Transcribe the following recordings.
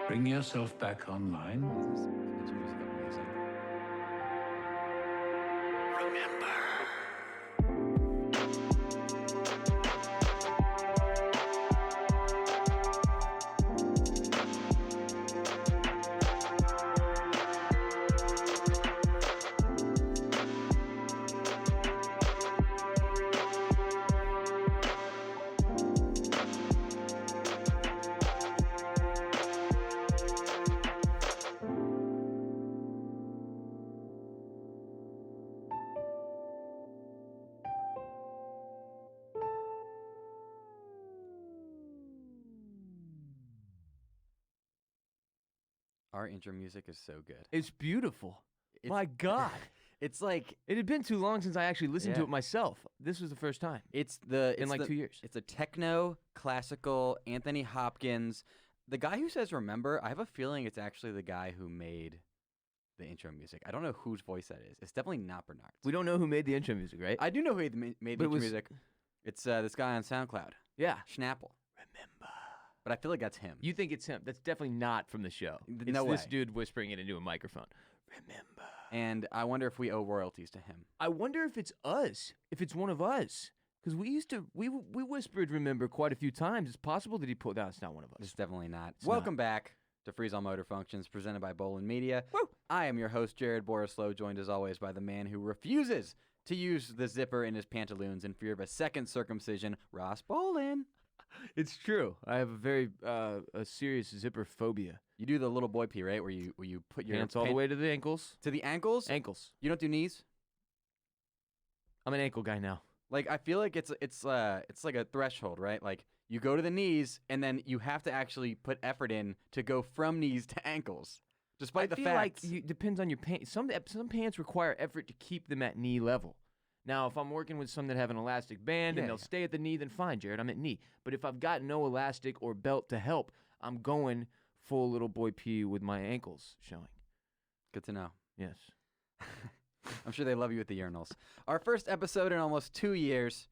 Bring yourself back online. Our intro music is so good. It's beautiful. My God. It's like It had been too long since I actually listened to it myself. This was the first time. It's in 2 years. It's a techno, classical, Anthony Hopkins. The guy who says remember, I have a feeling it's actually the guy who made the intro music. I don't know whose voice that is. It's definitely not Bernard's. We don't know who made the intro music, right? I do know who made the intro music. It's this guy on SoundCloud. Yeah. Schnapple. Remember. But I feel like that's him. You think it's him. That's definitely not from the show. It's No this way. dude whispering it into a microphone. Remember. And I wonder if we owe royalties to him. I wonder if it's us. If it's one of us. Because we whispered remember quite a few times. It's possible that he pulled out. It's not one of us. It's definitely not. It's Welcome back to Freeze All Motor Functions, presented by Bolin Media. Woo! I am your host, Jared Borislow, joined as always by the man who refuses to use the zipper in his pantaloons in fear of a second circumcision, Ross Bolin. It's true. I have a very a serious zipper phobia. You do the little boy pee, right? Where you put your Pants all the way to the ankles. to the ankles. Ankles. You don't do knees. I'm an ankle guy now. Like I feel like it's like a threshold, right? Like you go to the knees, and then you have to actually put effort in to go from knees to ankles, despite the I feel facts. like it depends on your pants. Some pants require effort to keep them at knee level. Now, if I'm working with some that have an elastic band and they'll stay at the knee, then fine, Jared, I'm at knee. But if I've got no elastic or belt to help, I'm going full little boy pee with my ankles showing. Good to know. Yes. I'm sure they love you at the urinals. Our first episode in almost 2 years,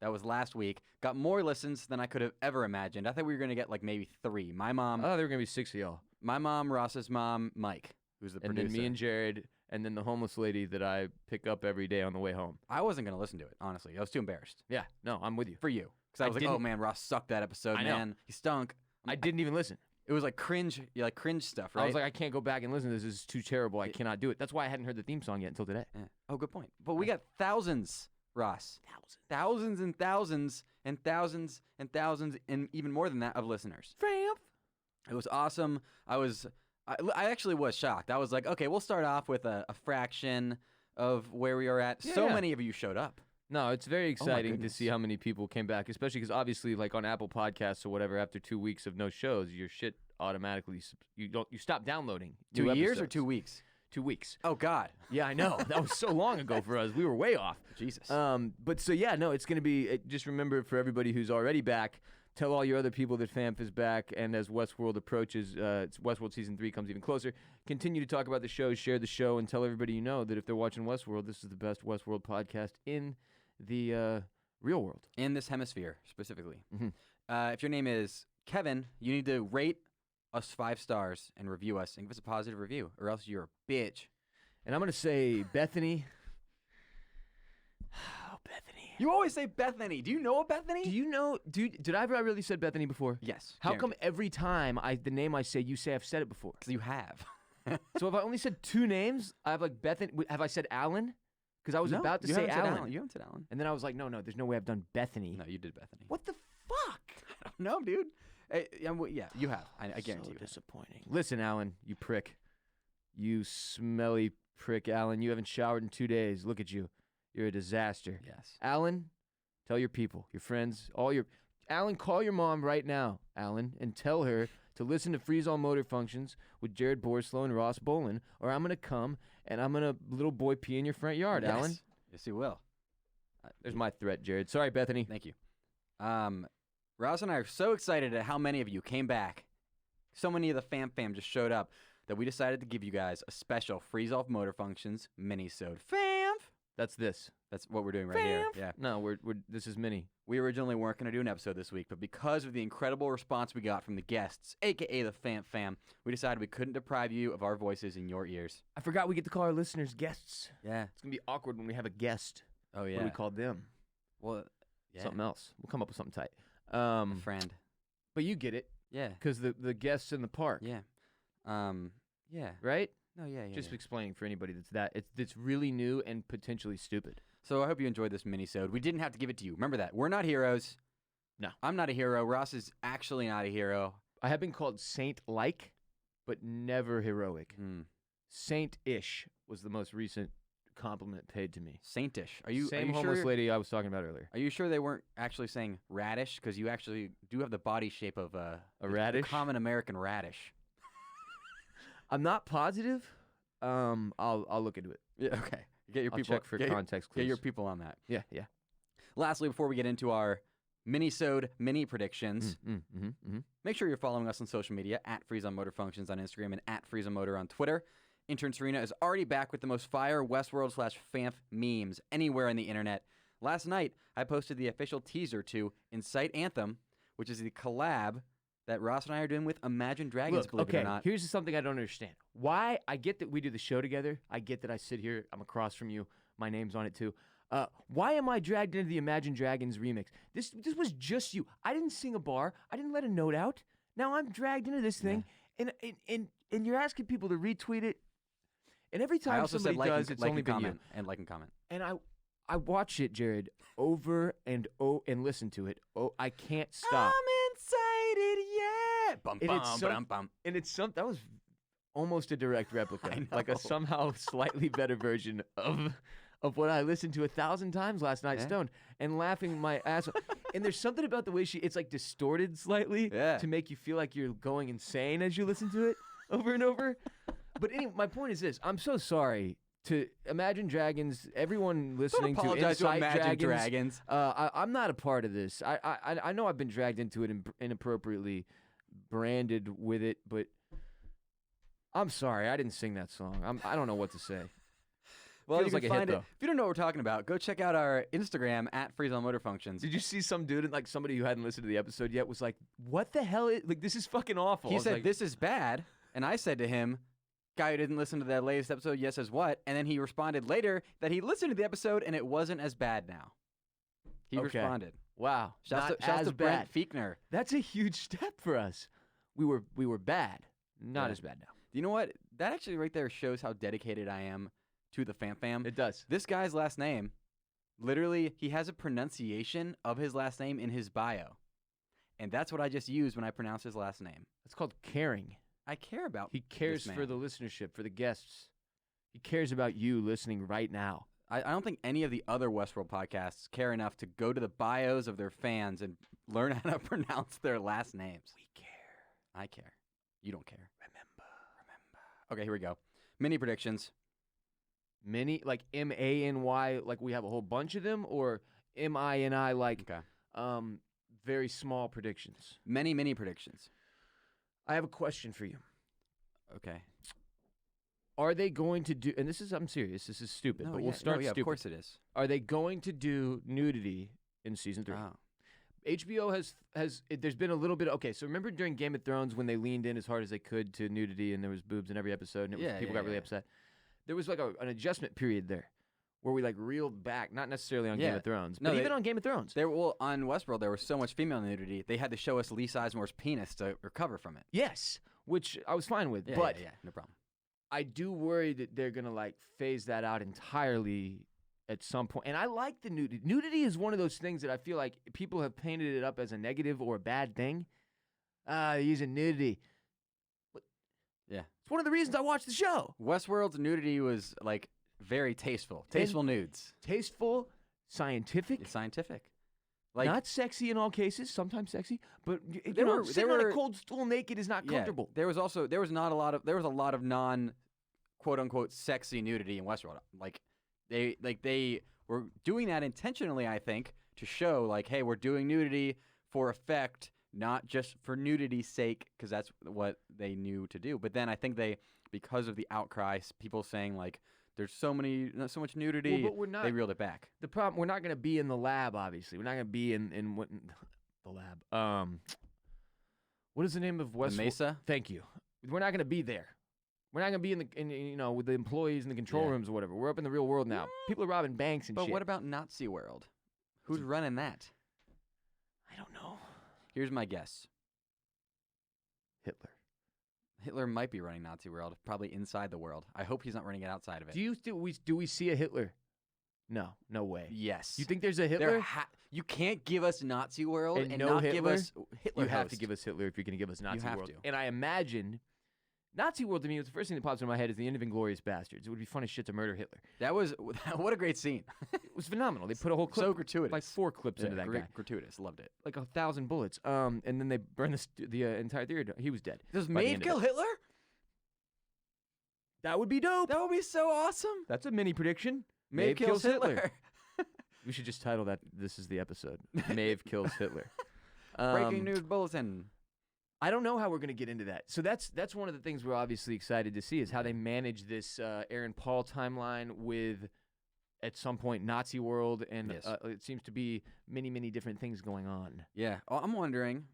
that was last week, got more listens than I could have ever imagined. I thought we were going to get like maybe 3. My mom, Oh, there were going to be 6 of y'all. my mom, Ross's mom, Mike, who's the And producer. then me and Jared, and then the homeless lady that I pick up every day on the way home. I wasn't going to listen to it, honestly. I was too embarrassed. Yeah, no, I'm with you. For you. Because I was like, oh man, Ross sucked that episode, I know. man. He stunk. I didn't even listen. It was like cringe stuff, right? I was like, I can't go back and listen to this. This is too terrible. I cannot do it. That's why I hadn't heard the theme song yet until today. Yeah. Oh, good point. But we got thousands, Ross. Thousands and thousands and thousands and thousands and even more than that of listeners. Tramp. It was awesome. I actually was shocked. I was like, okay, we'll start off with a fraction of where we are at. So many of you showed up. No, it's very exciting to goodness. see how many people came back, especially because obviously, like on Apple Podcasts or whatever, after 2 weeks of no shows, your shit automatically you stop downloading. 2 new years or episodes. 2 weeks? 2 weeks. Oh, God. Yeah, I know. That was so long ago for us. We were way off. Jesus. But so yeah, no, it's going to be. Just remember for everybody who's already back. Tell all your other people that FAMF is back, and as Westworld approaches, Westworld Season 3 comes even closer, continue to talk about the show, share the show, and tell everybody you know that if they're watching Westworld, this is the best Westworld podcast in the real world. In this hemisphere, specifically. Mm-hmm. If your name is Kevin, you need to rate us 5 stars and review us and give us a positive review, or else you're a bitch. And I'm going to say Bethany. Oh, Bethany. You always say Bethany. Do you know a Bethany? Do you know, did I ever really said Bethany before? Yes. How come every time the name I say, you say I've said it before? Because you have. So if I only said 2 names, I have like Bethany. Have I said Alan? Because I was about to say Alan. You haven't said Alan. And then I was like, no, there's no way I've done Bethany. No, you did Bethany. What the fuck? I don't know, dude. Yeah, you have. I guarantee So you. disappointing. Listen, Alan, you prick. You smelly prick, Alan. You haven't showered in 2 days. Look at you. You're a disaster. Yes. Alan, tell your people, your friends, Alan, call your mom right now, Alan, and tell her to listen to Freeze All Motor Functions with Jared Borislow and Ross Bolin, or I'm going to come and I'm going to little boy pee in your front yard, Yes. Alan. Yes, you will. There's my threat, Jared. Sorry, Bethany. Thank you. Ross and I are so excited at how many of you came back. So many of the fam just showed up that we decided to give you guys a special Freeze Off Motor Functions Minisode. Fam! That's this. That's what we're doing right here. Yeah. No, we're this is Mini. We originally weren't going to do an episode this week, but because of the incredible response we got from the guests, aka the fam, we decided we couldn't deprive you of our voices in your ears. I forgot we get to call our listeners guests. Yeah. It's gonna be awkward when we have a guest. Oh yeah. What do we call them? Well, yeah. Something else. We'll come up with something tight. A friend. But you get it, Yeah. because the guests in the park. Yeah. Yeah. Right? No. Yeah. Just yeah. explaining for anybody that's really new and potentially stupid. So I hope you enjoyed this minisode. We didn't have to give it to you. Remember that. We're not heroes. No. I'm not a hero. Ross is actually not a hero. I have been called saint-like, but never heroic. Saint-ish was the most recent compliment paid to me. Saintish. Are you Same are you homeless sure? lady I was talking about earlier. Are you sure they weren't actually saying radish? Because you actually do have the body shape of a radish? the common American radish. I'm not positive. I'll look into it. Yeah. Okay. Get your I'll people. check for get, context clues. get your people on that. Yeah. Lastly, before we get into our minisode mini predictions, make sure you're following us on social media at Freeze on Motor Functions on Instagram and at Freeze on Motor on Twitter. Intern Serena is already back with the most fire Westworld/FANF memes anywhere on the internet. Last night, I posted the official teaser to Incite Anthem, which is the collab that Ross and I are doing with Imagine Dragons, Look, believe okay, it or not. here's something I don't understand. Why? I get that we do the show together. I get that I sit here. I'm across from you. My name's on it too. Why am I dragged into the Imagine Dragons remix? This was just you. I didn't sing a bar. I didn't let a note out. Now I'm dragged into this thing, and you're asking people to retweet it. And every I time also somebody said like does, and, it's like only and been comment, you. and like and comment. And I watch it, Jared, over and listen to it. Oh, I can't stop. I'm excited, yeah. Bum, And bum, it's bum, bum. And it's that was almost a direct replica, I like a know. somehow slightly better version of what I listened to 1,000 times last night, Yeah. stoned, and laughing my ass off. And there's something about the way it's like distorted slightly Yeah. to make you feel like you're going insane as you listen to it over and over. But anyway, my point is this: I'm so sorry to Imagine Dragons, everyone listening Don't to apologize to Inside Imagine Dragons. Dragons. I'm not a part of this. I know I've been dragged into it inappropriately branded with it, but I'm sorry. I didn't sing that song. I don't know what to say. Well, Feels you like can a hit, find it. though. If you don't know what we're talking about, go check out our Instagram at Freeze on Motor Functions. Did you see some dude, like somebody who hadn't listened to the episode yet, was like, "What the hell? This is fucking awful." I He was said, like, "This is bad," and I said to him, "Guy who didn't listen to that latest episode, yes, as what?" And then he responded later that he listened to the episode and it wasn't as bad now. He Okay. responded. "Wow, Shouts not to as Brent bad." Fiechner. That's a huge step for us. We were bad, not Yeah. as bad now. You know what? That actually right there shows how dedicated I am to the fam. It does. This guy's last name, literally, he has a pronunciation of his last name in his bio. And that's what I just used when I pronounce his last name. It's called caring. I care about He cares this for man. the listenership, for the guests. He cares about you listening right now. I don't think any of the other Westworld podcasts care enough to go to the bios of their fans and learn how to pronounce their last names. We care. I care. You don't care. Remember. Okay, here we go. Mini predictions. Many, like MANY, like we have a whole bunch of them, or MINI, like Okay. very small predictions. Many predictions. I have a question for you. Okay. Are they going to do, and I'm serious, this is stupid, but we'll start stupid. Of course it is. Are they going to do nudity in season 3? Oh. HBO there's been a little bit, okay, so remember during Game of Thrones when they leaned in as hard as they could to nudity and there was boobs in every episode and people got really upset? There was like an adjustment period there where we like reeled back, not necessarily on Game of Thrones, but even on Game of Thrones. On Westworld, there was so much female nudity, they had to show us Lee Sizemore's penis to recover from it. Yes, which I was fine with, Yeah, but yeah, no problem. I do worry that they're going to like phase that out entirely at some point. And I like the nudity. Nudity is one of those things that I feel like people have painted it up as a negative or a bad thing. Using nudity. But Yeah. it's one of the reasons I watch the show. Westworld's nudity was like very tasteful. Tasteful nudes. Tasteful, scientific, It's scientific. Like not sexy in all cases, sometimes sexy, but there sitting on a were- cold stool naked is not yeah, comfortable. there was a lot of non quote unquote sexy nudity in Westworld. Like they were doing that intentionally, I think, to show like, hey, we're doing nudity for effect, not just for nudity's sake, because that's what they knew to do. But then I think because of the outcry, people saying like There's so much nudity. Well, but we're not. They reeled it back. The problem, we're not going to be in the lab. Obviously, we're not going to be in what the lab. What is the name of The West Mesa. Thank you. We're not going to be there. We're not going to be with the employees in the control rooms or whatever. We're up in the real world now. People are robbing banks and But shit. what about Nazi World? Who's running that? I don't know. Here's my guess. Hitler. Hitler might be running Nazi World, probably inside the world. I hope he's not running it outside of it. Do we see a Hitler? No way. Yes. You think there's a Hitler? You can't give us Nazi World and no not give Hitler? us Hitler. You have to host. give us Hitler if you're going to give us Nazi have World. to. And I imagine Nazi World to me was the first thing that pops into my head is the end of Inglourious Bastards. It would be fun as shit to murder Hitler. That was what a great scene. It was phenomenal. They put a whole clip, So gratuitous. like 4 clips into that guy, Gratuitous. Loved it. like 1,000 bullets. And then they burned the entire theater. He was dead. Does by the Maeve end of kill it. Hitler? That would be dope. That would be so awesome. That's a mini prediction. Maeve kills Hitler. We should just title that. This is the episode. Maeve kills Hitler. Breaking news bulletin. I don't know how we're going to get into that. So that's one of the things we're obviously excited to see is how they manage this Aaron Paul timeline with, at some point, Nazi World, and Yes. it seems to be many different things going on. Yeah. Oh, I'm wondering.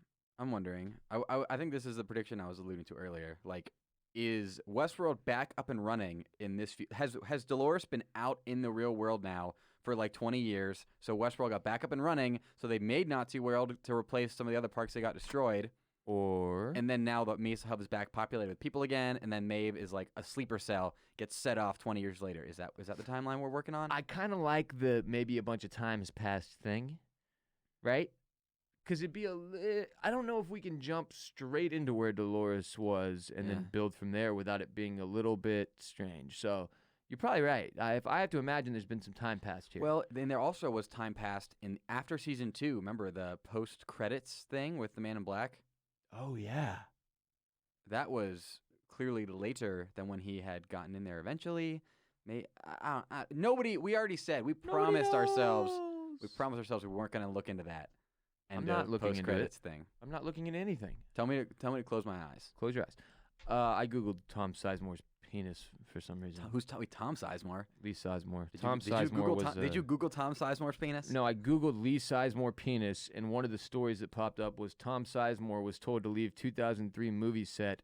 I think this is the prediction I was alluding to earlier. Like, is Westworld back up and running in this? Has Dolores been out in the real world now for like 20 years? So Westworld got back up and running. So they made Nazi World to replace some of the other parks they got destroyed. And then now the Mesa Hub is back populated with people again, and then Maeve is like a sleeper cell, gets set off 20 years later. Is that the timeline we're working on? I kind of like the maybe a bunch of time has passed thing, right? Because it'd be I don't know if we can jump straight into where Dolores was and then build from there without it being a little bit strange. So you're probably right. If I have to imagine there's been some time passed here. Well, then there also was time passed in after season 2. Remember the post credits thing with the Man in Black? Oh, yeah. That was clearly later than when he had gotten in there eventually. Nobody, we already said, we promised ourselves we weren't going to look into that. And I'm not looking into post-credits thing. I'm not looking into anything. Tell me to close my eyes. Close your eyes. I Googled Tom Sizemore's penis for some reason. Who's Tom Sizemore? Lee Sizemore. Did you Google Tom Sizemore's penis? No, I Googled Lee Sizemore penis, and one of the stories that popped up was Tom Sizemore was told to leave 2003 movie set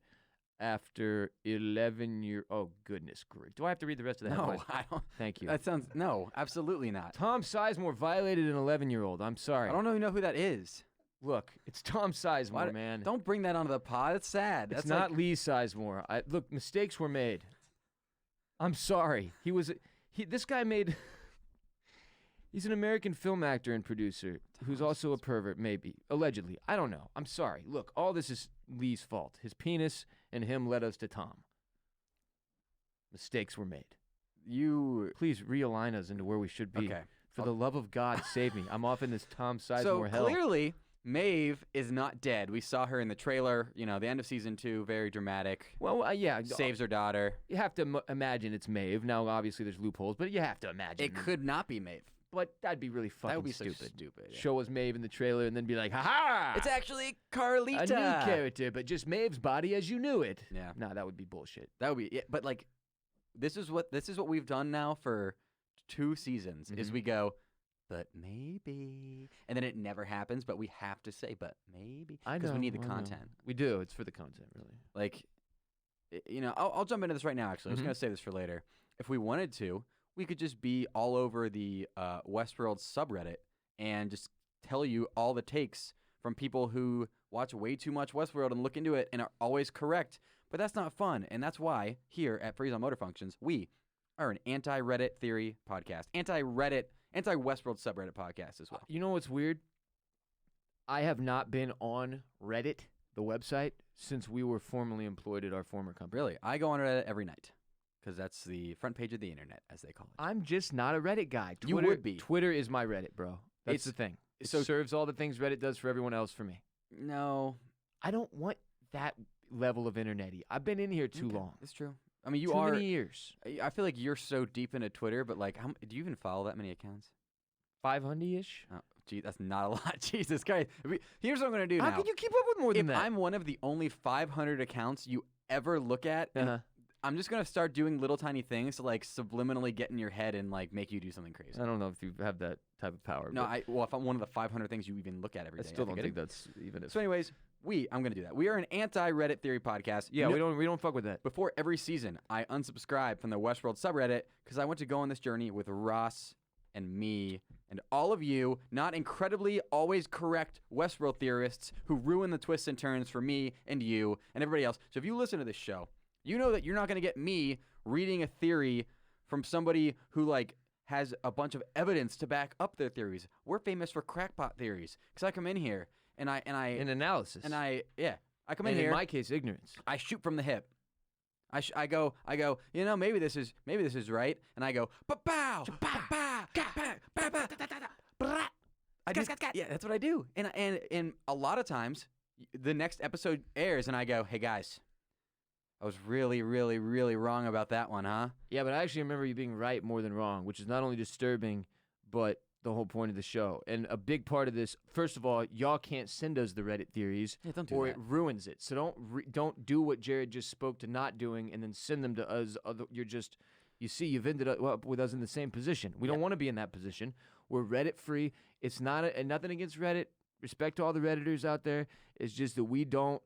after 11 years. Oh, goodness grief. Do I have to read the rest of that? No, I don't. Thank you. That sounds, no, absolutely not. Tom Sizemore violated an 11-year-old. I'm sorry. I don't even know who that is. Look, it's Tom Sizemore, man. Don't bring that onto the pod. It's sad. It's not Lee Sizemore. Look, mistakes were made. I'm sorry. This guy made... He's an American film actor and producer who's also a pervert, maybe. Allegedly. I don't know. I'm sorry. Look, all this is Lee's fault. His penis and him led us to Tom. Mistakes were made. Please realign us into where we should be. Okay. For the love of God, save me. I'm off in this Tom Sizemore so hell. Clearly, Maeve is not dead. We saw her in the trailer. You know, the end of season 2, very dramatic. Well, yeah. Saves her daughter. You have to imagine it's Maeve. Now, obviously, there's loopholes, but you have to imagine. It could not be Maeve. But that'd be really fucking That would be stupid. so stupid. Yeah. Show us Maeve in the trailer and then be like, ha-ha! It's actually Carlita. A new character, but just Maeve's body as you knew it. Yeah. No, that would be bullshit. That would be. Yeah, but like, this is what we've done now for 2 seasons. Is we go, but maybe, and then it never happens. But we have to say, but maybe, because we need the content. We do. It's for the content, really. Like, you know, I'll jump into this right now. Actually, I was gonna say this for later. If we wanted to, we could just be all over the Westworld subreddit and just tell you all the takes from people who watch way too much Westworld and look into it and are always correct. But that's not fun, and that's why here at Freeze on Motor Functions, we are an anti-Reddit theory podcast, anti-Westworld subreddit podcast as well. You know what's weird? I have not been on Reddit, the website, since we were formally employed at our former company. Really, I go on Reddit every night. Because that's the front page of the internet, as they call it. I'm just not a Reddit guy. You would be. Twitter is my Reddit, bro. That's the thing. It serves all the things Reddit does for everyone else for me. No. I don't want that level of internet-y. I've been in here too long. It's true. I mean, Too many years. I feel like you're so deep into Twitter, but like, do you even follow that many accounts? 500-ish? Oh, gee, that's not a lot. Jesus Christ. Here's what I'm going to do How now. can you keep up with more than if that? I'm one of the only 500 accounts you ever look at, and I'm just gonna start doing little tiny things to like subliminally get in your head and like make you do something crazy. I don't know if you have that type of power. No, but if I'm one of the 500 things you even look at every I day, still don't I think that's even. So, anyways, I'm gonna do that. We are an anti-Reddit theory podcast. Yeah, we don't fuck with that. Before every season, I unsubscribe from the Westworld subreddit because I want to go on this journey with Ross and me and all of you, not incredibly always correct Westworld theorists who ruin the twists and turns for me and you and everybody else. So if you listen to this show, you know that you're not going to get me reading a theory from somebody who like has a bunch of evidence to back up their theories. We're famous for crackpot theories because I come in here and I analysis. And I come in and here. In my case, ignorance. I shoot from the hip. I go. You know, maybe this is right, and I go. Ba-bow, yeah, that's what I do. And a lot of times, the next episode airs, and I go, hey guys, I was really, really, really wrong about that one, huh? Yeah, but I actually remember you being right more than wrong, which is not only disturbing, but the whole point of the show. And a big part of this, first of all, y'all can't send us the Reddit theories, Yeah, don't do or that. it ruins it. So don't do what Jared just spoke to not doing, and then send them to us. You've ended up with us in the same position. We don't want to be in that position. We're Reddit free. It's not and nothing against Reddit. Respect to all the Redditors out there. It's just that we don't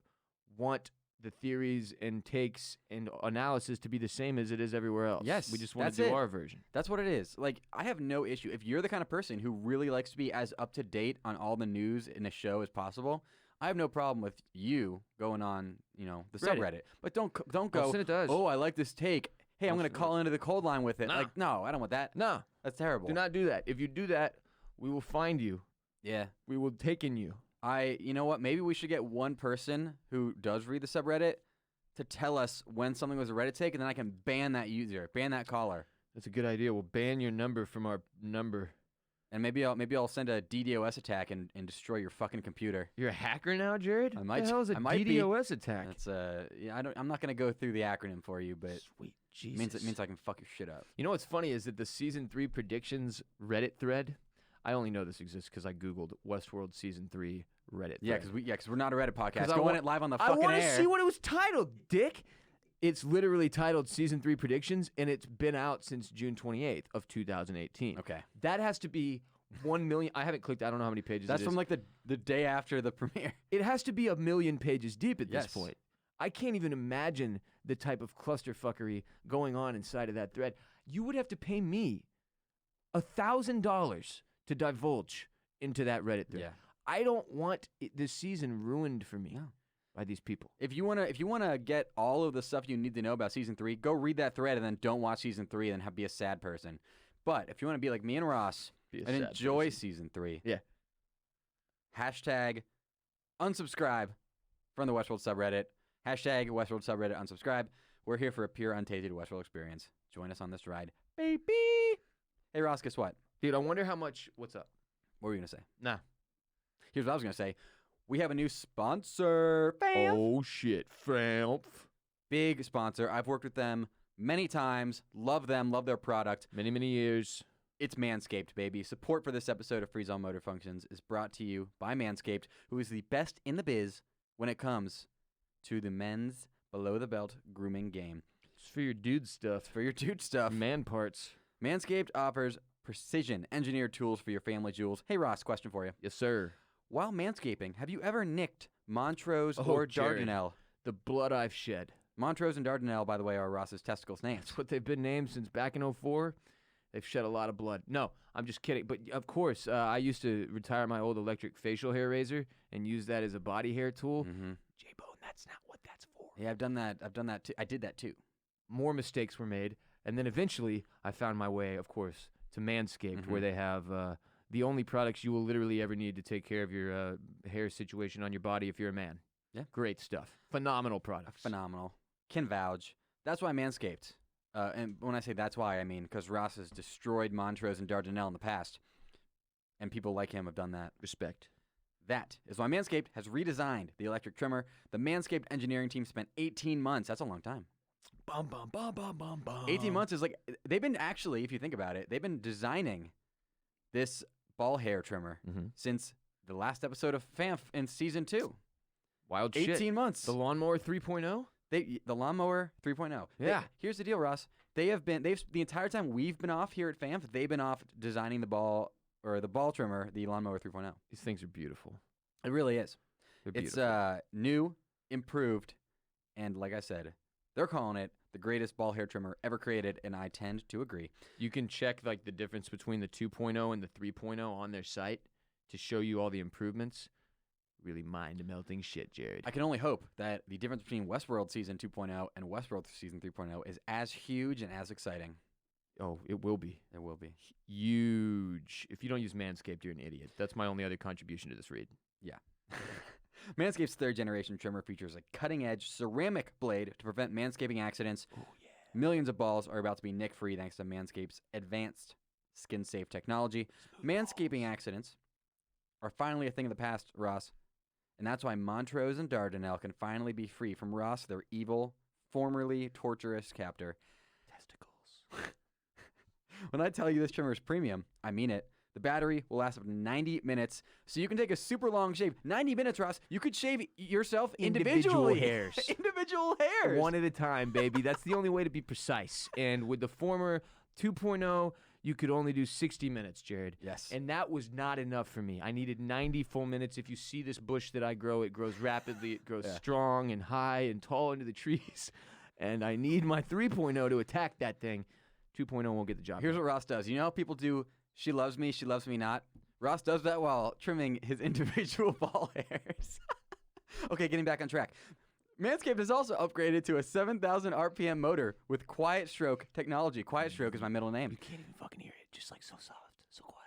want the theories and takes and analysis to be the same as it is everywhere else. Yes, we just want that's to do it. our version. That's what it is. Like, I have no issue. If you're the kind of person who really likes to be as up to date on all the news in a show as possible, I have no problem with you going on, the Reddit. subreddit. But don't Well, go, send it to us. oh, I like this take. Hey, I'm Well, going to call into the cold line with it. Nah. Like, no, I don't want that. No, That's terrible. do not do that. If you do that, we will find you. Yeah. We will take in you. You know what? Maybe we should get one person who does read the subreddit to tell us when something was a Reddit take, and then I can ban that user, ban that caller. That's a good idea. We'll ban your number from our number. And maybe I'll send a DDoS attack and destroy your fucking computer. You're a hacker now, Jared? I might- What the hell is a I might be. DDoS attack? That's I'm not gonna go through the acronym for you, but Sweet it Jesus. means I can fuck your shit up. You know what's funny is that the season 3 predictions Reddit thread. I only know this exists because I googled Westworld season 3 Reddit. Yeah, thread. because we're not a Reddit podcast. 'Cause I Go on want- it live on the I fucking want to air. see what it was titled, Dick. It's literally titled Season 3 Predictions, and it's been out since June 28th of 2018. Okay, That has to be 1 million. I haven't clicked. I don't know how many pages that's it from is. like the day after the premiere. It has to be 1 million pages deep at this Yes. point. I can't even imagine the type of clusterfuckery going on inside of that thread. You would have to pay me $1,000 to divulge into that Reddit thread. Yeah. I don't want this season ruined for me No. by these people. If you wanna get all of the stuff you need to know about season 3, go read that thread and then don't watch season 3 and then be a sad person. But if you want to be like me and Ross Be a and sad enjoy person. season 3, Yeah. hashtag unsubscribe from the Westworld subreddit. Hashtag Westworld subreddit unsubscribe. We're here for a pure, untainted Westworld experience. Join us on this ride, baby. Hey Ross, guess what? Dude, I wonder how much. What's up? What were you gonna say? Nah. Here's what I was gonna say. We have a new sponsor. Bam! Oh, shit. Framp. Big sponsor. I've worked with them many times. Love them. Love their product. Many, many years. It's Manscaped, baby. Support for this episode of Free Zone Motor Functions is brought to you by Manscaped, who is the best in the biz when it comes to the men's below-the-belt grooming game. It's for your dude stuff. For your dude stuff, Man parts. Manscaped offers precision-engineered tools for your family jewels. Hey, Ross, question for you. Yes, sir. While manscaping, have you ever nicked Montrose Oh, or Jared. Dardanelle? The blood I've shed. Montrose and Dardanelle, by the way, are Ross's testicles' names. That's what they've been named since back in 04. They've shed a lot of blood. No, I'm just kidding. But of course, I used to retire my old electric facial hair razor and use that as a body hair tool. Mm-hmm. J-Bone, that's not what that's for. Yeah, I've done that too. I did that too. More mistakes were made. And then eventually, I found my way, of course, to Manscaped, where they have the only products you will literally ever need to take care of your hair situation on your body if you're a man. Yeah. Great stuff. Phenomenal products. Phenomenal. Can vouch. That's why Manscaped. And when I say that's why, I mean because Ross has destroyed Montrose and Dardanelle in the past. And people like him have done that. Respect. That is why Manscaped has redesigned the electric trimmer. The Manscaped engineering team spent 18 months. That's a long time. Bum, bum, bum, bum, bum, bum. 18 months is like, they've been actually, if you think about it, they've been designing this ball hair trimmer since the last episode of FAMF in season 2. Wild 18 shit. months. The Lawnmower 3.0? The lawnmower 3.0. Yeah. Here's the deal, Ross. They've the entire time we've been off here at FAMF, they've been off designing the ball trimmer, the lawnmower 3.0. These things are beautiful. It really is. They're beautiful. It's new, improved, and like I said, they're calling it the greatest ball hair trimmer ever created, and I tend to agree. You can check like the difference between the 2.0 and the 3.0 on their site to show you all the improvements. Really mind-melting shit, Jared. I can only hope that the difference between Westworld Season 2.0 and Westworld Season 3.0 is as huge and as exciting. Oh, it will be. It will be. Huge. If you don't use Manscaped, you're an idiot. That's my only other contribution to this read. Yeah. Manscaped's third-generation trimmer features a cutting-edge ceramic blade to prevent manscaping accidents. Oh, yeah. Millions of balls are about to be nick-free thanks to Manscaped's advanced skin-safe technology. Manscaping accidents are finally a thing of the past, Ross. And that's why Montrose and Dardanelle can finally be free from Ross, their evil, formerly torturous captor. Testicles. When I tell you this trimmer is premium, I mean it. The battery will last up to 90 minutes, so you can take a super long shave. 90 minutes, Ross. You could shave yourself individually. hairs. Individual hairs. One at a time, baby. That's the only way to be precise. And with the former 2.0, you could only do 60 minutes, Jared. Yes. And that was not enough for me. I needed 90 full minutes. If you see this bush that I grow, it grows rapidly. It grows strong and high and tall into the trees. And I need my 3.0 to attack that thing. 2.0 won't get the job Here's done. what Ross does. You know how people do she loves me not? Ross does that while trimming his individual ball hairs. Okay, getting back on track. Manscaped has also upgraded to a 7,000 RPM motor with Quiet Stroke technology. Quiet Stroke is my middle name. You can't even fucking hear it. Just like so soft, so quiet.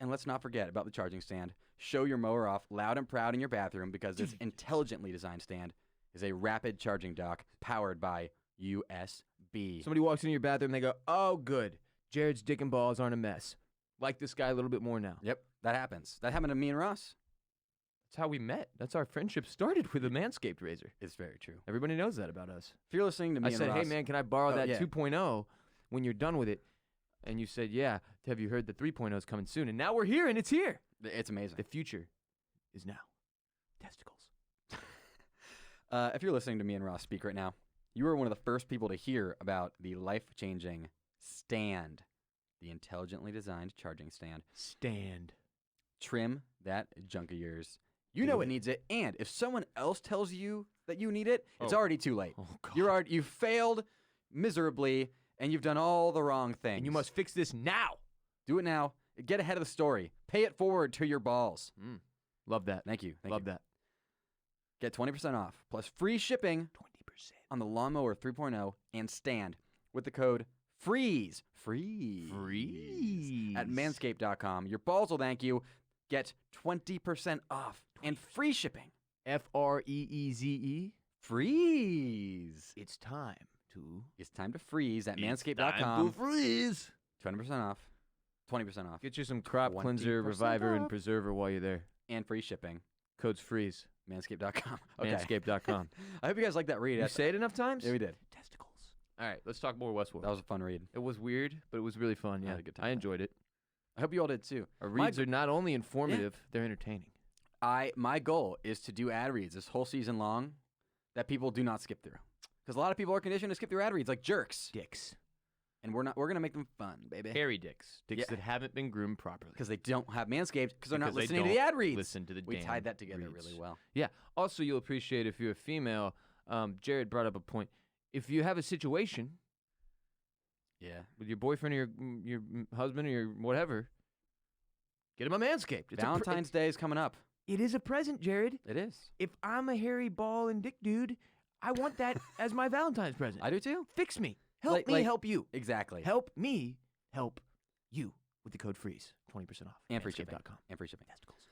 And let's not forget about the charging stand. Show your mower off loud and proud in your bathroom because this intelligently designed stand is a rapid charging dock powered by USB. Somebody walks into your bathroom, they go, oh, good. Jared's dick and balls aren't a mess. Like this guy a little bit more now. Yep, that happens. That happened to me and Ross. That's how we met. That's our friendship started with a Manscaped razor. It's very true. Everybody knows that about us. If you're listening to me I and said, Ross, hey, man, can I borrow that yeah. 2.0 when you're done with it? And you said, yeah. Have you heard the 3.0 is coming soon? And now we're here, and it's here. It's amazing. The future is now. Testicles. If you're listening to me and Ross speak right now, you are one of the first people to hear about the life-changing stand, the intelligently designed charging stand. Stand. Trim that junk of yours. You know it needs it, and if someone else tells you that you need it, it's already too late. Oh, God. You've failed miserably, and you've done all the wrong things. And you must fix this now. Do it now. Get ahead of the story. Pay it forward to your balls. Love that. Thank you. Love that. Get 20% off, plus free shipping 20%. on the Lawnmower 3.0 and stand with the code FREEZE. Freeze. At manscaped.com. Your balls will thank you. Get 20% off and free shipping. FREEZE. Freeze. It's time to. It's time to freeze at manscaped.com. freeze. 20% off. 20% off. Get you some crop cleanser, 20% reviver, and off. preserver while you're there. And free shipping. Code's freeze. Manscaped.com. Okay. Manscaped.com. I hope you guys like that read. You say it enough times? Yeah, we did. Testicles. All right, let's talk more Westworld. That was a fun read. It was weird, but it was really fun. I Yeah, had a good time I with enjoyed it. I hope you all did too. Our reads are not only informative, they're entertaining. My goal is to do ad reads this whole season long that people do not skip through. Because a lot of people are conditioned to skip through ad reads like jerks. Dicks. And we're going to make them fun, baby. Hairy dicks. Dicks Yeah. that haven't been groomed properly. Because they don't have Manscaped because they're not Because they listening to the don't ad reads. Listen to the We damn tied that together reads. really well. Yeah. Also, you'll appreciate if you're a female. Jared brought up a point. If you have a situation Yeah. with your boyfriend or your husband or your whatever, get him a Manscaped. It's Valentine's Day is coming up. it is a present, Jared. It is. If I'm a hairy ball and dick dude, I want that as my Valentine's present. I do too. Fix me. Help Like- me like- help you. Exactly. Help me help you with the code FREEZE. 20% off. And free shipping. Manscaped.com. And free shipping. Testicles.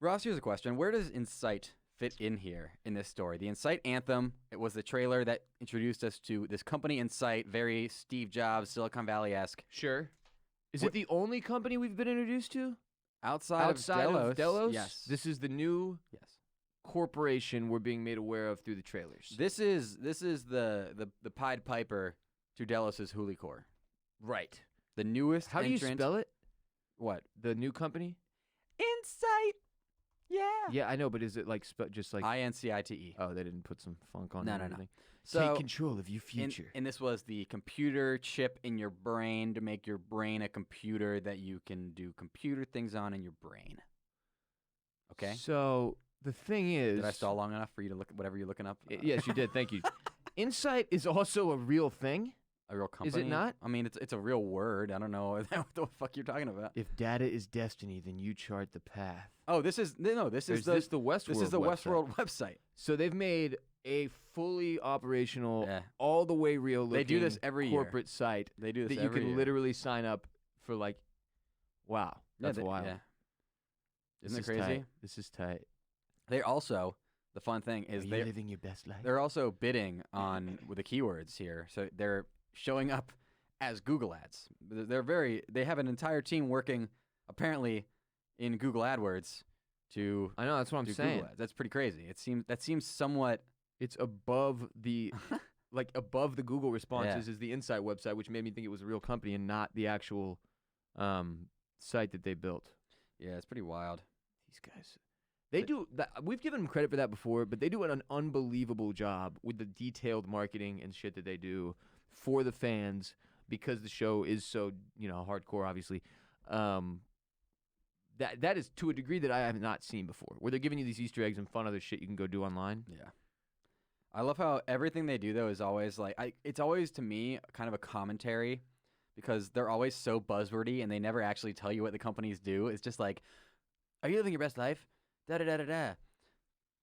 Ross, here's a question. Where does Insight fit in here in this story? The Insight Anthem, it was the trailer that introduced us to this company Insight, very Steve Jobs, Silicon Valley-esque. Sure. Is it the only company we've been introduced to? Outside of Delos? Yes. This is the new Yes. corporation we're being made aware of through the trailers. This is the Pied Piper to Delos' Hulicore. Right. The newest How do you entrant. spell it? What? The new company? Insight. Yeah, I know, but is it like just like INCITE. Oh, they didn't put some funk on No, it or no, no. anything. So Take control of your future. And this was the computer chip in your brain to make your brain a computer that you can do computer things on in your brain. Okay? So the thing is, Did I stall long enough for you to look at whatever you're looking up? Yes, you did. Thank you. Insight is also a real thing. A real company? Is it not? I mean, it's a real word. I don't know what the fuck you're talking about. If data is destiny, then you chart the path. Oh, this is the Westworld. This is the website. Westworld website. So they've made a fully operational, all the way real looking. They do this every corporate site. They do this that every you can year. literally sign up for. Like, wow, that's wild. Yeah. Isn't it This is crazy? tight. This is tight. They also, the fun thing is Are you living your best life? they're also bidding on with the keywords here. So they're showing up as Google ads. They have an entire team working apparently in Google AdWords to I know, that's what I'm do saying. Google ads. That's pretty crazy. That seems somewhat It's above the above the Google responses is the Insight website, which made me think it was a real company and not the actual site that they built. Yeah, it's pretty wild. These guys, they do that. We've given them credit for that before, but they do an unbelievable job with the detailed marketing and shit that they do for the fans because the show is so hardcore. Obviously, that is to a degree that I have not seen before, where they're giving you these Easter eggs and fun other shit you can go do online. Yeah. I love how everything they do though is always it's always to me kind of a commentary because they're always so buzzwordy and they never actually tell you what the companies do. It's just like, are you living your best life? Da da da da da.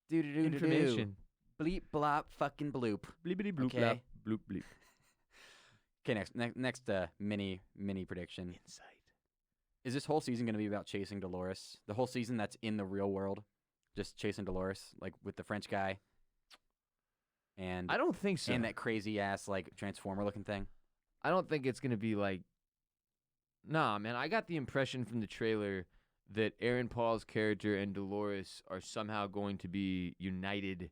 Do do do do do. Information. Bleep blop fucking bloop. Bleepity bloop Okay. blop, bloop bleep. Okay, next mini prediction. Insight. Is this whole season going to be about chasing Dolores? The whole season that's in the real world, just chasing Dolores, like with the French guy. And I don't think so. And that crazy ass like transformer looking thing. I don't think it's gonna be like. Nah, man. I got the impression from the trailer that Aaron Paul's character and Dolores are somehow going to be united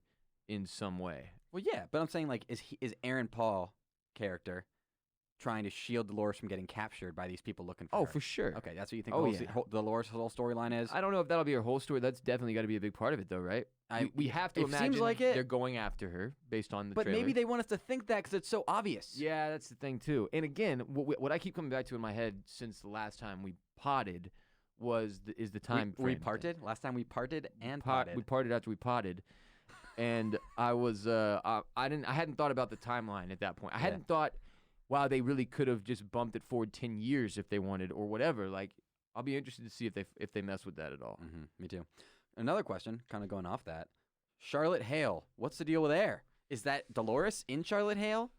in some way. Well, yeah, but I'm saying like, is Aaron Paul character trying to shield Dolores from getting captured by these people looking for her? For sure. Okay, that's what you think Oh, the Dolores' whole storyline is? I don't know if that'll be her whole story. That's definitely got to be a big part of it, though, right? We have to it imagine seems like it. They're going after her based on the But trailer. maybe they want us to think that because it's so obvious. Yeah, that's the thing, too. And again, what I keep coming back to in my head since the last time we potted is the time We frame parted? thing. Last time we parted and potted. We parted after we potted. And I was I hadn't thought about the timeline at that point. I hadn't thought, wow, they really could have just bumped it forward 10 years if they wanted or whatever. Like, I'll be interested to see if they mess with that at all. Mm-hmm, me too. Another question, kind of going off that. Charlotte Hale, what's the deal with there? Is that Dolores in Charlotte Hale?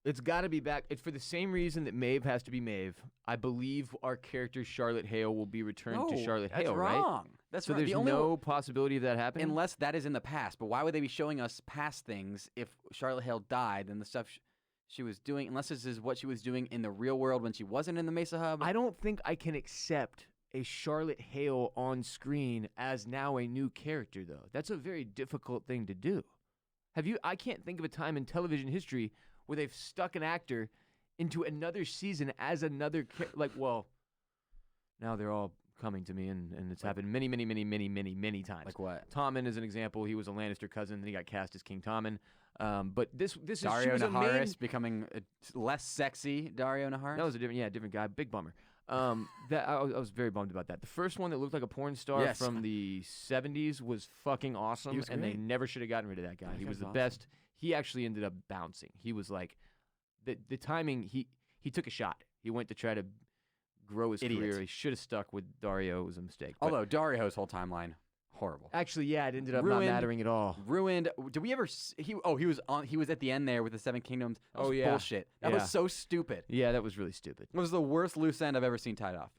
It's got to be back. It's for the same reason that Maeve has to be Maeve. I believe our character Charlotte Hale will be returned to Charlotte Hale, right? That's wrong. That's so wrong. there's no possibility of that happening? Unless that is in the past. But why would they be showing us past things if Charlotte Hale died and the stuff she was doing, unless this is what she was doing in the real world when she wasn't in the Mesa Hub? I don't think I can accept a Charlotte Hale on screen as now a new character, though. That's a very difficult thing to do. I can't think of a time in television history where they've stuck an actor into another season as another now they're all coming to me, and it's happened many times. Like what? Tommen is an example. He was a Lannister cousin, then he got cast as King Tommen. But this is Dario she was Naharis becoming less sexy. Dario Naharis. That was a different guy. Big bummer. That I was very bummed about that. The first one that looked like a porn star from the 70s was fucking awesome, and they never should have gotten rid of that guy. He was the best. He actually ended up bouncing. He was like, the timing. He took a shot. He went to try to grow his career. He should have stuck with Dario. It was a mistake. Although Dario's whole timeline, horrible. Actually, yeah, it ended up Ruined, not mattering at all. Ruined. Did we ever? He was at the end there with the Seven Kingdoms. That was bullshit. That was so stupid. Yeah, that was really stupid. It was the worst loose end I've ever seen tied off.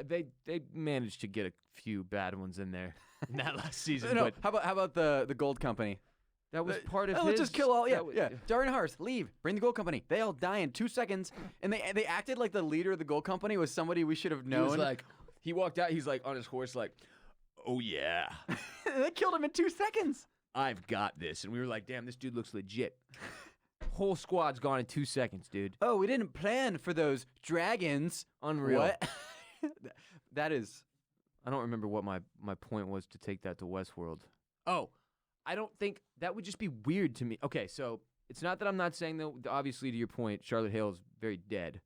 They managed to get a few bad ones in there in that last season. No, but how about the Gold Company? That was part of his. Let's just kill all. Yeah. Dario Naharis, leave. Bring the Gold Company. They all die in 2 seconds, and they acted like the leader of the Gold Company was somebody we should have known. He was like, he walked out. He's like on his horse, like, oh yeah. They killed him in 2 seconds. I've got this, and we were like, damn, this dude looks legit. Whole squad's gone in 2 seconds, dude. Oh, we didn't plan for those dragons. Unreal. What? That is I don't remember what my point was to take that to Westworld. Oh, I don't think that would just be weird to me. Okay, so it's not that I'm not saying that. Obviously, to your point, Charlotte Hale is very dead.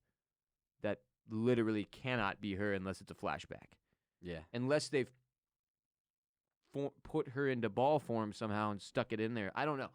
That literally cannot be her unless it's a flashback. Yeah. Unless they've put her into ball form somehow and stuck it in there. I don't know.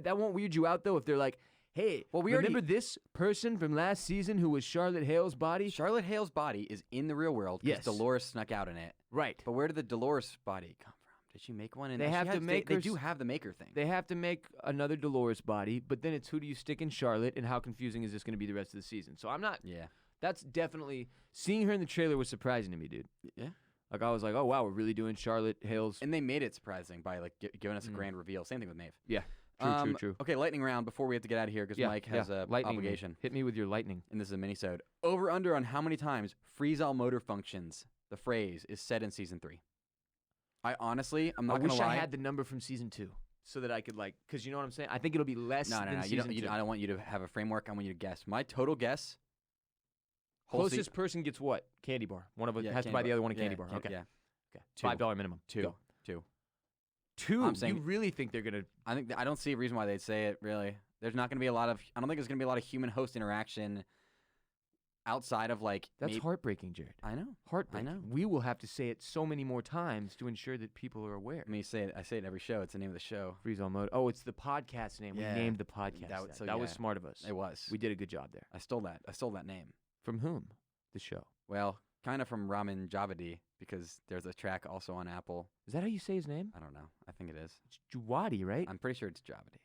That won't weird you out, though, if they're like, hey, well, remember this person from last season who was Charlotte Hale's body? Charlotte Hale's body is in the real world because Yes. Dolores snuck out in it. Right. But where did the Dolores body come from? Did she make one? They have to make They her do have the maker thing. They have to make another Dolores body, but then it's who do you stick in Charlotte, and how confusing is this going to be the rest of the season? So I'm not. Yeah. That's definitely seeing her in the trailer was surprising to me, dude. Yeah. Like I was like, oh wow, we're really doing Charlotte Hale's. And they made it surprising by like giving us a grand reveal. Same thing with Maeve. Yeah. True. Okay, lightning round before we have to get out of here because Mike has a lightning obligation. Hit me with your lightning. And this is a minisode. Over under on how many times freeze all motor functions, the phrase, is said in season 3. I honestly, I'm not I going to wish lie. I had the number from season 2 so that I could because you know what I'm saying? I think it'll be less No, than you season 2. I don't want you to have a framework. I want you to guess. My total guess. Closest person gets what? Candy bar. One of us has to buy the other one a candy bar. Okay. Yeah. Okay. $5 minimum. Two. Go. Two. 2? I'm saying- You really think they're going to... I don't see a reason why they'd say it, really. There's not going to be a lot of... I don't think there's going to be a lot of human-host interaction outside of, like... That's heartbreaking, Jared. I know. Heartbreaking. I know. We will have to say it so many more times to ensure that people are aware. I say it every show. It's the name of the show. Freeze all mode. Oh, it's the podcast name. Yeah. We named the podcast that was yeah. smart of us. It was. We did a good job there. I stole that name. From whom? The show. Well, kind of from Ramin Javadi, because there's a track also on Apple. Is that how you say his name? I don't know. I think it is. It's Jawadi, right? I'm pretty sure it's Javadi.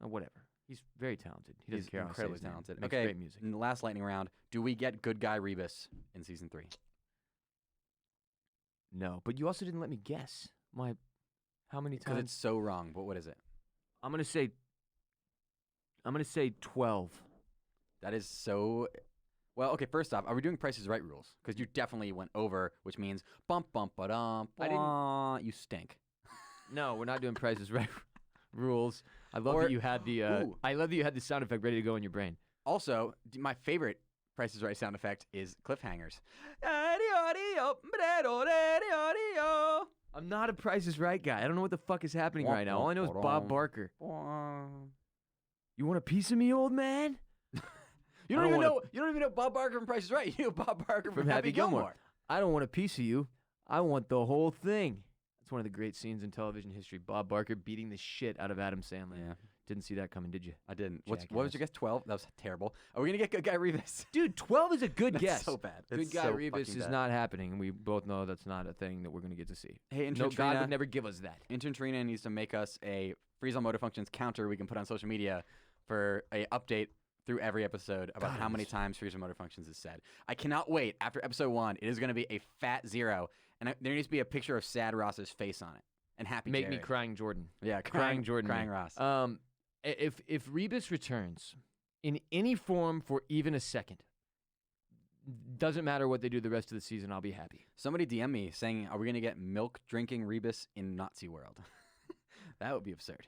Oh, whatever. He's very talented. He doesn't He's care how I say incredibly his name. talented. Makes Okay, great music. in the last lightning round, do we get good guy Rebus in season 3? No, but you also didn't let me guess. How many Because times? it's so wrong. But what is it? I'm gonna say 12. That is so... Well, okay, first off, are we doing Price is Right rules? Because you definitely went over, which means bump, bump, ba-dum, you stink. No, we're not doing prices right rules. I love Or- that you had the Ooh. I love that you had the sound effect ready to go in your brain. Also, my favorite Price is Right sound effect is cliffhangers. I'm not a Price is Right guy. I don't know what the fuck is happening right now. All I know is Bob Barker. You want a piece of me, old man? You don't even know Bob Barker from Price is Right. You know Bob Barker from Happy Gilmore. I don't want a piece of you. I want the whole thing. It's one of the great scenes in television history. Bob Barker beating the shit out of Adam Sandler. Yeah. Didn't see that coming, did you? I didn't. What was Jackass. your guess? 12? That was terrible. Are we going to get good guy Rebus? Dude, 12 is a good That's guess. so bad. Good It's guy so Rebus fucking is bad. not happening, and we both know that's not a thing that we're going to get to see. Hey, No, Intern God Trina, would never give us that. Intern Trina needs to make us a freeze on motor functions counter we can put on social media for a update through every episode about how many times freeze on motor functions is said. I cannot wait. After episode 1, it is going to be a fat 0, and there needs to be a picture of Sad Ross's face on it and Happy Make me Jared. crying Jordan. Yeah, Crying Jordan. Crying Ross. If Rebus returns in any form for even a second, doesn't matter what they do the rest of the season, I'll be happy. Somebody DM me saying, are we going to get milk drinking Rebus in Nazi world? That would be absurd.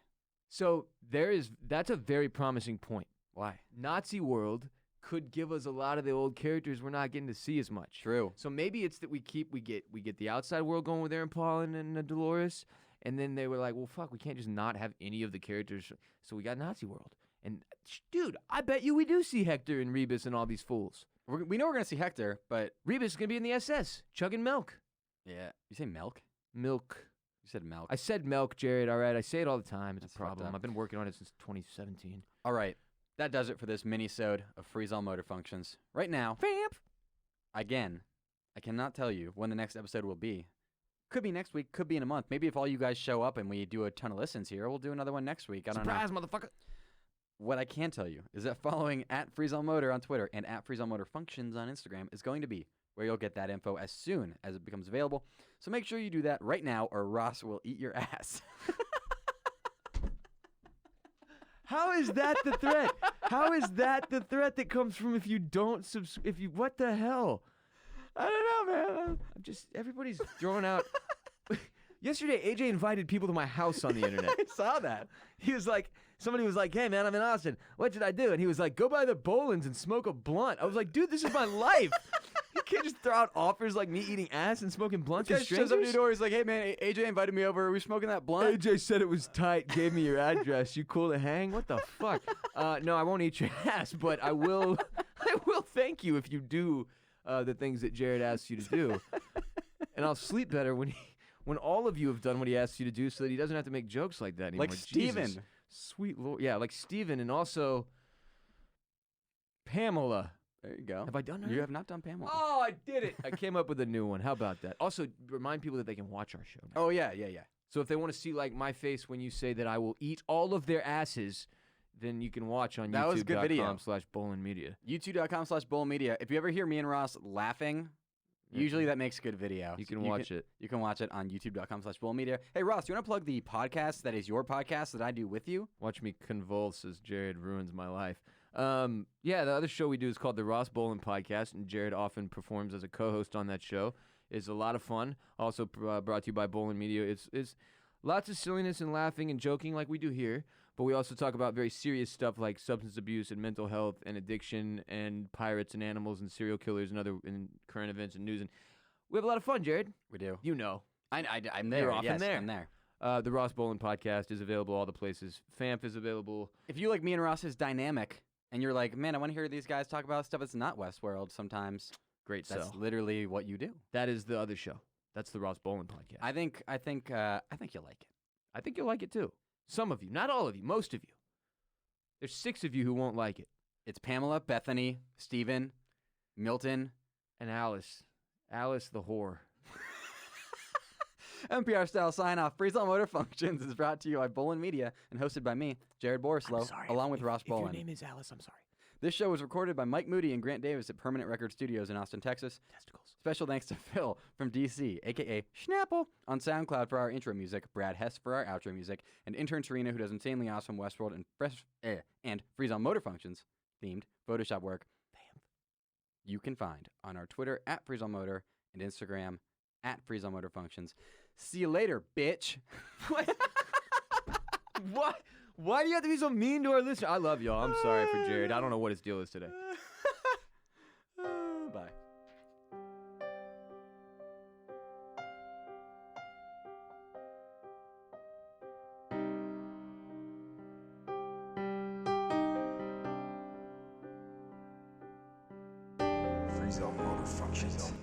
So that's a very promising point. Why? Nazi world could give us a lot of the old characters we're not getting to see as much. True. So maybe it's that we get the outside world going with Aaron Paul and Dolores, and then they were like, well, fuck, we can't just not have any of the characters. So we got Nazi world. And dude, I bet you we do see Hector and Rebus and all these fools. We know we're going to see Hector, but... Rebus is going to be in the SS, chugging milk. Yeah. You say milk? Milk. You said milk. I said milk, Jared, all right? I say it all the time. It's That's a problem. fucked up. I've been working on it since 2017. All right. That does it for this mini-sode of Freeze All Motor Functions. Right now, again, I cannot tell you when the next episode will be. Could be next week, could be in a month. Maybe if all you guys show up and we do a ton of listens here, we'll do another one next week. I don't know. Surprise, motherfucker. What I can tell you is that following at Freeze All Motor on Twitter and at Freeze All Motor Functions on Instagram is going to be where you'll get that info as soon as it becomes available. So make sure you do that right now or Ross will eat your ass. How is that the threat? How is that the threat that comes from if you don't what the hell? I don't know, man. I'm just, everybody's throwing out. Yesterday, AJ invited people to my house on the internet. I saw that. He was like, somebody was like, hey man, I'm in Austin. What should I do? And he was like, go by the Bolins and smoke a blunt. I was like, dude, this is my life. You can't just throw out offers like me eating ass and smoking blunts with Guy shows up to strangers. your door. He's like, "Hey man, AJ invited me over. Are we smoking that blunt?" AJ said it was tight. Gave me your address. You cool to hang? What the fuck? No, I won't eat your ass, but I will. I will thank you if you do the things that Jared asks you to do, and I'll sleep better when all of you have done what he asks you to do, so that he doesn't have to make jokes like that anymore. Like Steven. Jesus. Sweet Lord, yeah, like Steven, and also Pamela. There you go. Have I done her? You have not done Pamela. Oh, I did it. I came up with a new one. How about that? Also, remind people that they can watch our show now. Oh yeah. So if they want to see like my face when you say that I will eat all of their asses, then you can watch on That was a good video. youtube.com/BolinMedia. YouTube.com/BowlMedia. If you ever hear me and Ross laughing, usually that makes a good video. You So can watch it. You can watch it on youtube.com/BowlMedia. Hey Ross, you want to plug the podcast that is your podcast that I do with you? Watch me convulse as Jared ruins my life. Yeah, the other show we do is called the Ross Bolin Podcast, and Jared often performs as a co-host on that show. It's a lot of fun. Also brought to you by Bolin Media. It's lots of silliness and laughing and joking like we do here, but we also talk about very serious stuff like substance abuse and mental health and addiction and pirates and animals and serial killers and other and current events and news. And we have a lot of fun, Jared. We do. You know. I'm there. You're often yes, there. I'm there. The Ross Bolin Podcast is available all the places. FAMF is available. If you like me and Ross's dynamic, and you're like, man, I want to hear these guys talk about stuff that's not Westworld sometimes. Great That's sell. literally what you do. That is the other show. That's the Ross Bolin Podcast. I think you'll like it. I think you'll like it too. Some of you, not all of you, most of you. There's 6 of you who won't like it. It's Pamela, Bethany, Steven, Milton, And Alice. Alice the whore. NPR style sign off. Freeze All Motor Functions is brought to you by Bolin Media and hosted by me, Jared Borislow, along with Ross Bolin. If your name is Alice, I'm sorry. This show was recorded by Mike Moody and Grant Davis at Permanent Record Studios in Austin, Texas. Testicles. Special thanks to Phil from DC, aka Schnapple, on SoundCloud for our intro music, Brad Hess for our outro music, and intern Serena, who does insanely awesome Westworld and Freeze On Motor Functions themed Photoshop work. You can find on our Twitter at Freeze On Motor and Instagram at Freeze On Motor Functions. See you later, bitch. What? What? Why do you have to be so mean to our listeners? I love y'all. I'm sorry for Jared. I don't know what his deal is today. Bye. Freeze all motor functions.